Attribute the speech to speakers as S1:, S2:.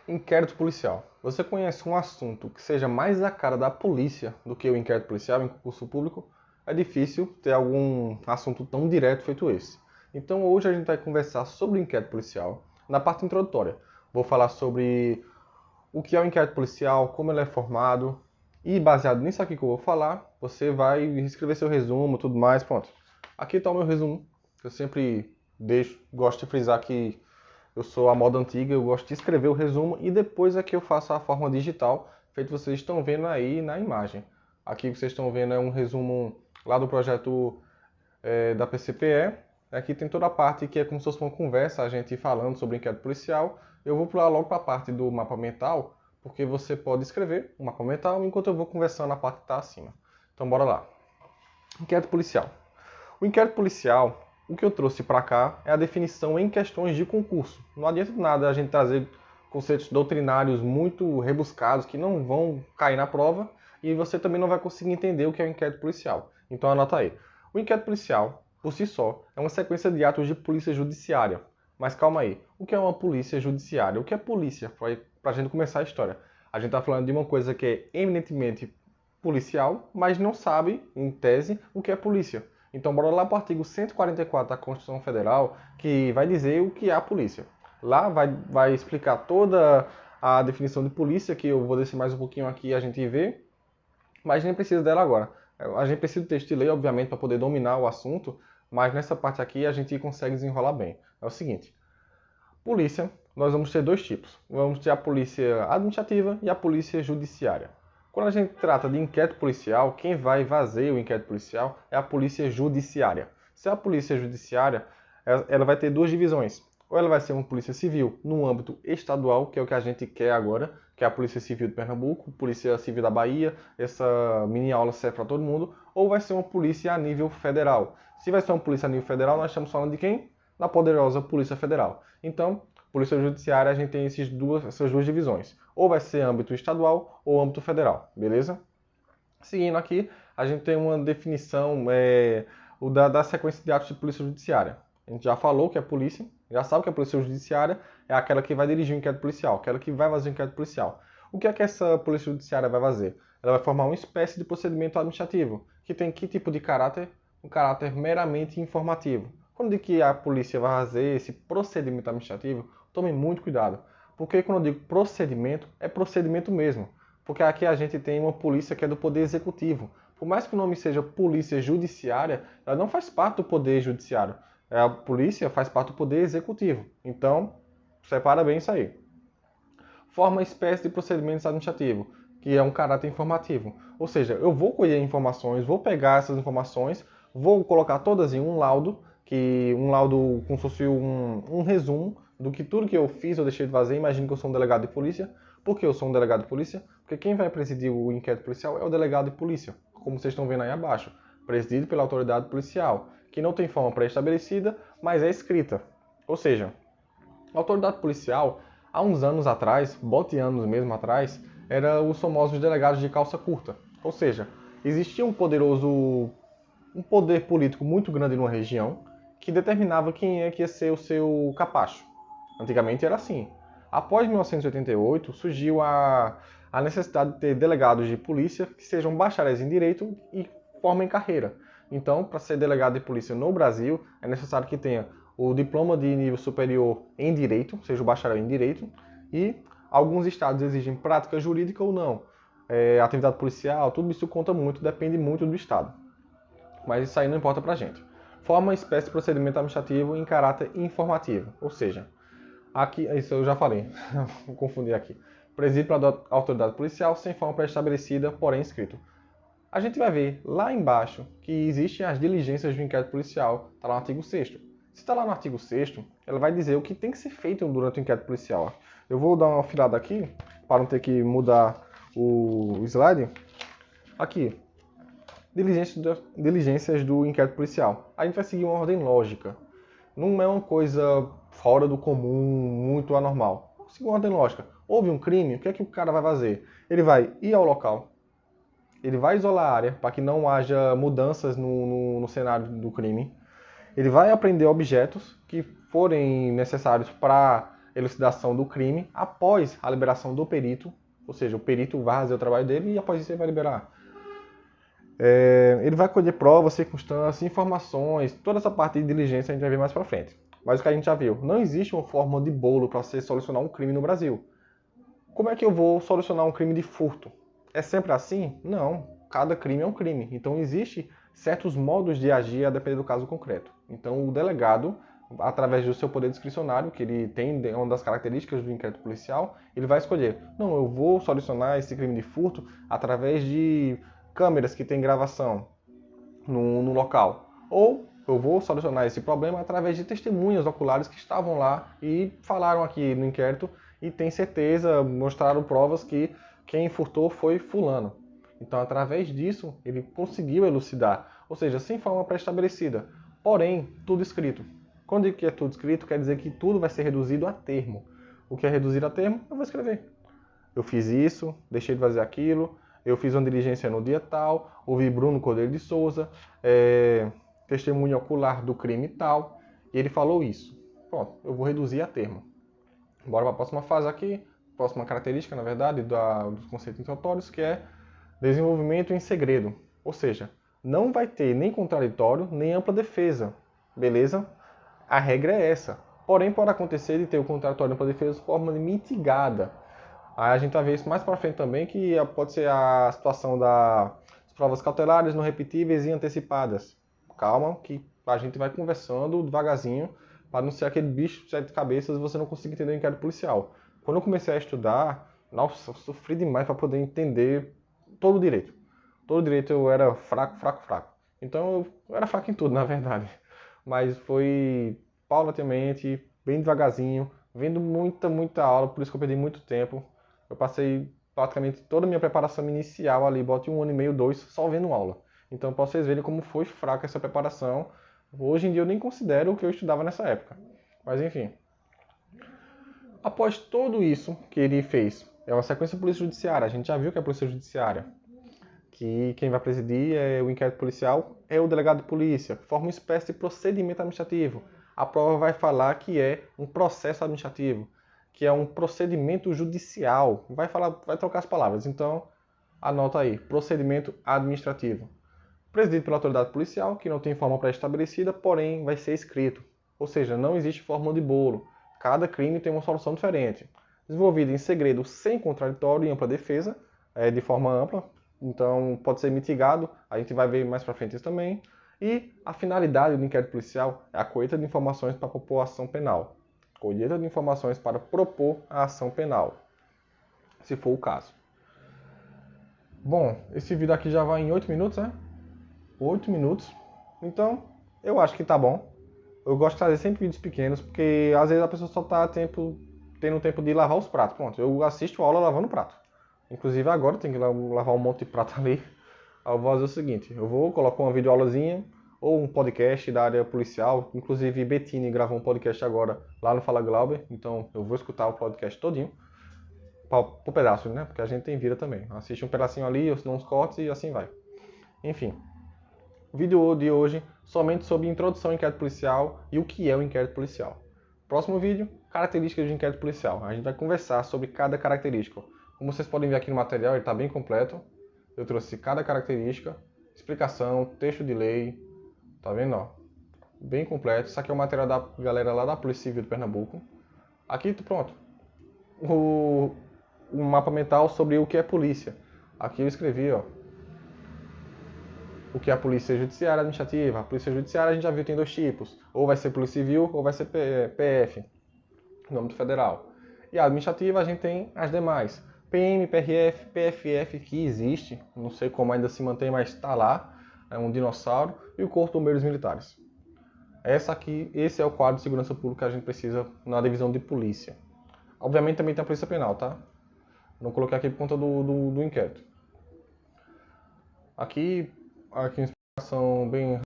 S1: Inquérito policial. Você conhece um assunto que seja mais a cara da polícia do que o inquérito policial em concurso público? É difícil ter algum assunto tão direto feito esse. Então hoje a gente vai conversar sobre o inquérito policial na parte introdutória. Vou falar sobre o que é o inquérito policial, como ele é formado e baseado nisso aqui que eu vou falar, você vai escrever seu resumo e tudo mais, pronto. Aqui está o meu resumo. Eu sempre gosto de frisar que eu sou a moda antiga, eu gosto de escrever o resumo e depois é que eu faço a forma digital, feito vocês estão vendo aí na imagem. Aqui vocês estão vendo é um resumo lá do projeto da PCPE. Aqui tem toda a parte que é como se fosse uma conversa, a gente falando sobre inquérito policial. Eu vou pular logo para a parte do mapa mental, porque você pode escrever o mapa mental enquanto eu vou conversando na parte que está acima. Então bora lá. Inquérito policial. O inquérito policial, o que eu trouxe para cá é a definição em questões de concurso. Não adianta nada a gente trazer conceitos doutrinários muito rebuscados que não vão cair na prova e você também não vai conseguir entender o que é o inquérito policial. Então anota aí. O inquérito policial, por si só, é uma sequência de atos de polícia judiciária. Mas calma aí, o que é uma polícia judiciária? O que é polícia? Para a gente começar a história. A gente está falando de uma coisa que é eminentemente policial, mas não sabe, em tese, o que é polícia. Então, bora lá para o artigo 144 da Constituição Federal, que vai dizer o que é a polícia. Lá vai explicar toda a definição de polícia, que eu vou descer mais um pouquinho aqui e a gente vê, mas nem precisa dela agora. A gente precisa do texto de lei, obviamente, para poder dominar o assunto, mas nessa parte aqui a gente consegue desenrolar bem. É o seguinte, polícia, nós vamos ter dois tipos. Vamos ter a polícia administrativa e a polícia judiciária. Quando a gente trata de inquérito policial, quem vai fazer o inquérito policial é a polícia judiciária. Se a polícia judiciária, ela vai ter duas divisões. Ou ela vai ser uma polícia civil no âmbito estadual, que é o que a gente quer agora, que é a Polícia Civil de Pernambuco, Polícia Civil da Bahia, essa mini aula serve para todo mundo, ou vai ser uma polícia a nível federal. Se vai ser uma polícia a nível federal, nós estamos falando de quem? Da poderosa Polícia Federal. Então, Polícia Judiciária, a gente tem essas duas divisões. Ou vai ser âmbito estadual ou âmbito federal, beleza? Seguindo aqui, a gente tem uma definição da sequência de atos de Polícia Judiciária. A gente já falou que a polícia, já sabe que a Polícia Judiciária é aquela que vai dirigir o inquérito policial, aquela que vai fazer o inquérito policial. O que é que essa Polícia Judiciária vai fazer? Ela vai formar uma espécie de procedimento administrativo, que tem que tipo de caráter? Um caráter meramente informativo. Quando eu digo que a polícia vai fazer esse procedimento administrativo, tome muito cuidado. Porque quando eu digo procedimento, é procedimento mesmo. Porque aqui a gente tem uma polícia que é do Poder Executivo. Por mais que o nome seja Polícia Judiciária, ela não faz parte do Poder Judiciário. A polícia faz parte do Poder Executivo. Então, separa bem isso aí. Forma uma espécie de procedimento administrativo, que é um caráter informativo. Ou seja, eu vou colher informações, vou pegar essas informações, vou colocar todas em um laudo, como se fosse um resumo do que tudo que eu fiz ou deixei de fazer. Imagino que eu sou um delegado de polícia. Por que eu sou um delegado de polícia? Porque quem vai presidir o inquérito policial é o delegado de polícia, como vocês estão vendo aí abaixo, presidido pela autoridade policial, que não tem forma pré-estabelecida, mas é escrita. Ou seja, a autoridade policial, há uns anos atrás, bote anos mesmo atrás, era os famosos delegados de calça curta. Ou seja, existia um poder político muito grande numa região que determinava quem é que ia ser o seu capacho. Antigamente era assim. Após 1988, surgiu a necessidade de ter delegados de polícia que sejam bacharéis em direito e formem carreira. Então, para ser delegado de polícia no Brasil, é necessário que tenha o diploma de nível superior em direito, seja o bacharel em direito, e alguns estados exigem prática jurídica ou não. Atividade policial, tudo isso conta muito, depende muito do estado. Mas isso aí não importa pra gente. Forma uma espécie de procedimento administrativo em caráter informativo, ou seja, aqui, isso eu já falei, vou confundir aqui. Presidido pela autoridade policial sem forma pré-estabelecida, porém escrito. A gente vai ver lá embaixo que existem as diligências do inquérito policial, está lá no artigo 6º. Se está lá no artigo 6º, ela vai dizer o que tem que ser feito durante o inquérito policial. Eu vou dar uma afilada aqui, para não ter que mudar o slide. Aqui, diligências do inquérito policial. A gente vai seguir uma ordem lógica. Não é uma coisa fora do comum, muito anormal. Seguir uma ordem lógica. Houve um crime, o que é que o cara vai fazer? Ele vai ir ao local, ele vai isolar a área para que não haja mudanças no cenário do crime. Ele vai apreender objetos que forem necessários para elucidação do crime após a liberação do perito, ou seja, o perito vai fazer o trabalho dele e após isso ele vai liberar. Ele vai colher provas, circunstâncias, informações, toda essa parte de diligência a gente vai ver mais pra frente. Mas o que a gente já viu, não existe uma fórmula de bolo para você solucionar um crime no Brasil. Como é que eu vou solucionar um crime de furto? É sempre assim? Não. Cada crime é um crime. Então existe certos modos de agir a depender do caso concreto. Então o delegado, através do seu poder discricionário, que ele tem, é uma das características do inquérito policial, ele vai escolher, não, eu vou solucionar esse crime de furto através de câmeras que tem gravação no local. Ou eu vou solucionar esse problema através de testemunhas oculares que estavam lá e falaram aqui no inquérito e tem certeza, mostraram provas que quem furtou foi fulano. Então, através disso, ele conseguiu elucidar, ou seja, sem forma pré-estabelecida, porém, tudo escrito. Quando digo que é tudo escrito, quer dizer que tudo vai ser reduzido a termo. O que é reduzido a termo, eu vou escrever. Eu fiz isso, deixei de fazer aquilo, eu fiz uma diligência no dia tal, ouvi Bruno Cordeiro de Souza, testemunha ocular do crime tal, e ele falou isso. Pronto, eu vou reduzir a termo. Bora para a próxima fase aqui, próxima característica, na verdade, dos conceitos introdutórios, que é desenvolvimento em segredo. Ou seja, não vai ter nem contraditório, nem ampla defesa. Beleza? A regra é essa. Porém, pode acontecer de ter o contraditório e ampla defesa de forma mitigada. Aí a gente vai ver isso mais para frente também, que pode ser a situação das provas cautelares, não repetíveis e antecipadas. Calma, que a gente vai conversando devagarzinho, para não ser aquele bicho de sete cabeças e você não conseguir entender o inquérito policial. Quando eu comecei a estudar, nossa, eu sofri demais para poder entender todo o direito. Todo o direito eu era fraco. Então eu era fraco em tudo, na verdade. Mas foi paulatinamente, bem devagarzinho, vendo muita aula, por isso que eu perdi muito tempo. Eu passei praticamente toda a minha preparação inicial ali, bote 1 ano e meio, 2, só vendo aula. Então, para vocês verem como foi fraca essa preparação. Hoje em dia eu nem considero o que eu estudava nessa época. Mas enfim. Após tudo isso que ele fez, é uma sequência polícia judiciária. A gente já viu que é a polícia judiciária. Que quem vai presidir é o inquérito policial, é o delegado de polícia. Forma uma espécie de procedimento administrativo. A prova vai falar que é um processo administrativo, que é um procedimento judicial. Vai trocar as palavras. Então, anota aí, procedimento administrativo. Presidido pela autoridade policial, que não tem forma pré-estabelecida, porém vai ser escrito. Ou seja, não existe fórmula de bolo. Cada crime tem uma solução diferente. Desenvolvido em segredo, sem contraditório e ampla defesa, de forma ampla. Então, pode ser mitigado. A gente vai ver mais pra frente isso também. E a finalidade do inquérito policial é a colheita de informações para propor a ação penal. Colheita de informações para propor a ação penal, se for o caso. Bom, esse vídeo aqui já vai em 8 minutos, né? 8 minutos. Então, eu acho que tá bom. Eu gosto de trazer sempre vídeos pequenos, porque às vezes a pessoa só tá tendo tempo de lavar os pratos. Pronto, eu assisto a aula lavando o prato. Inclusive agora tem que lavar um monte de prato ali. Aí eu vou fazer o seguinte, eu vou colocar uma videoaulazinha ou um podcast da área policial. Inclusive Bettini gravou um podcast agora lá no Fala Glauber, então eu vou escutar o podcast todinho. Por pedaços, né? Porque a gente tem vida também. Assiste um pedacinho ali, eu dou uns cortes e assim vai. Enfim. O vídeo de hoje somente sobre introdução ao inquérito policial e o que é o inquérito policial. Próximo vídeo, características de inquérito policial. A gente vai conversar sobre cada característica. Como vocês podem ver aqui no material, ele está bem completo. Eu trouxe cada característica, explicação, texto de lei. Tá vendo? Ó? Bem completo. Isso aqui é o material da galera lá da Polícia Civil de Pernambuco. Aqui, pronto. O mapa mental sobre o que é polícia. Aqui eu escrevi, ó. O que é a polícia judiciária administrativa. A polícia judiciária a gente já viu tem 2 tipos. Ou vai ser polícia civil ou vai ser PF, no âmbito federal. E a administrativa a gente tem as demais. PM, PRF, PFF, que existe. Não sei como ainda se mantém, mas está lá. É um dinossauro. E o Corpo de Bombeiros Militares. Esse é o quadro de segurança pública que a gente precisa na divisão de polícia. Obviamente também tem a polícia penal, tá? Não coloquei aqui por conta do inquérito. Aqui uma explicação bem